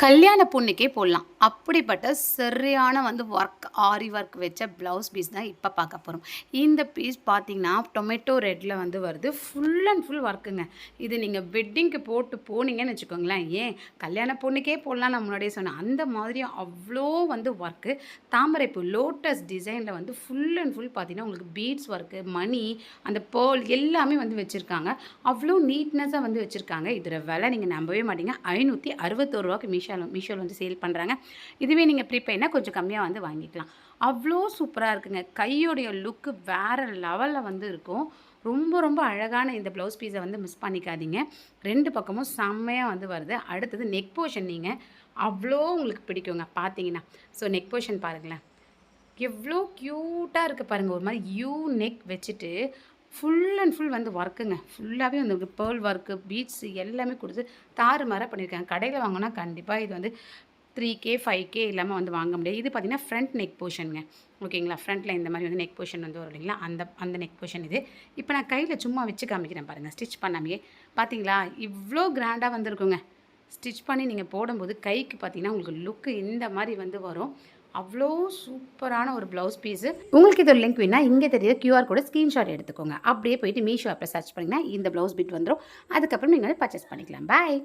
கல்யாண பொண்ணுக்கே போடலாம். அப்படிப்பட்ட சரியான ஒர்க் ஆரி ஒர்க் வச்ச ப்ளவுஸ் பீஸ் தான் இப்போ பார்க்க போகிறோம். இந்த பீஸ் பார்த்தீங்கன்னா, டொமேட்டோ ரெட்ல வருது. ஃபுல் அண்ட் ஃபுல் ஒர்க்குங்க. இது நீங்கள் வெட்டிங்க்கு போட்டு போனீங்கன்னு வச்சுக்கோங்களேன், ஏன் கல்யாண பொண்ணுக்கே போடலாம் நான் முன்னாடியே சொன்னேன். அந்த மாதிரி அவ்வளோ ஒர்க்கு. தாமரைப்பூ லோட்டஸ் டிசைனில் ஃபுல் அண்ட் ஃபுல் பார்த்தீங்கன்னா, உங்களுக்கு பீட்ஸ் ஒர்க்கு, மணி, அந்த பேர்ல் எல்லாமே வச்சுருக்காங்க. அவ்வளோ நீட்னஸாக வச்சுருக்காங்க. இதோட விலை நீங்கள் நம்பவே மாட்டீங்க. ரூ. 561 மீஷோவில் சேல் பண்ணுறாங்க. இதுவே நீங்கள் ப்ரீபெய்ட்னா கொஞ்சம் கம்மியாக வாங்கிக்கலாம். அவ்வளோ சூப்பராக இருக்குங்க. கையோடைய லுக்கு வேறு லெவலில் இருக்கும். ரொம்ப ரொம்ப அழகான இந்த ப்ளவுஸ் பீஸை மிஸ் பண்ணிக்காதீங்க. 2 பக்கமும் செம்மையாக வருது. அடுத்தது நெக் போர்ஷன் நீங்கள் அவ்வளோ உங்களுக்கு பிடிக்குங்க பார்த்தீங்கன்னா. ஸோ நெக் போர்ஷன் பாருங்களேன், எவ்வளோ க்யூட்டாக இருக்குது பாருங்கள். ஒரு மாதிரி யூ நெக் வச்சுட்டு ஃபுல் அண்ட் ஃபுல் ஒர்க்குங்க. ஃபுல்லாகவே பேர்ல் ஒர்க்கு, பீட்ஸு எல்லாமே கொடுத்து தாறுமாறாக பண்ணியிருக்காங்க. கடையில் வாங்கினா கண்டிப்பாக இது 3K 5K இல்லாமல் வாங்க முடியாது. இது பார்த்திங்கன்னா ஃப்ரண்ட் நெக் போர்ஷனுங்க. ஓகேங்களா, ஃப்ரண்ட்டில் இந்த மாதிரி நெக் போர்ஷன் வரும் இல்லைங்களா, அந்த நெக் போர்ஷன் இது. இப்போ நான் கையில் சும்மா வச்சு காமிக்கிறேன் பாருங்கள், ஸ்டிச் பண்ணாமையே. பார்த்தீங்களா, இவ்வளோ கிராண்டாக வந்திருக்குங்க. ஸ்டிச் பண்ணி நீங்கள் போடும்போது கைக்கு பார்த்தீங்கன்னா உங்களுக்கு லுக்கு இந்த மாதிரி வரும். அவ்வளோ சூப்பரான ஒரு ப்ளவுஸ் பீஸு. உங்களுக்கு இது ஒரு லிங்க் வேணா இங்கே தெரிய QR கூட ஸ்க்ரீன்ஷாட் எடுத்துக்கோங்க. அப்படியே போயிட்டு மீஷோ ஆப்பில் சர்ச் பண்ணிங்கன்னா இந்த ப்ளவுஸ் பிட் வந்துடும். அதுக்கப்புறம் நீங்கள் பர்ச்சேஸ் பண்ணிக்கலாம். பாய்.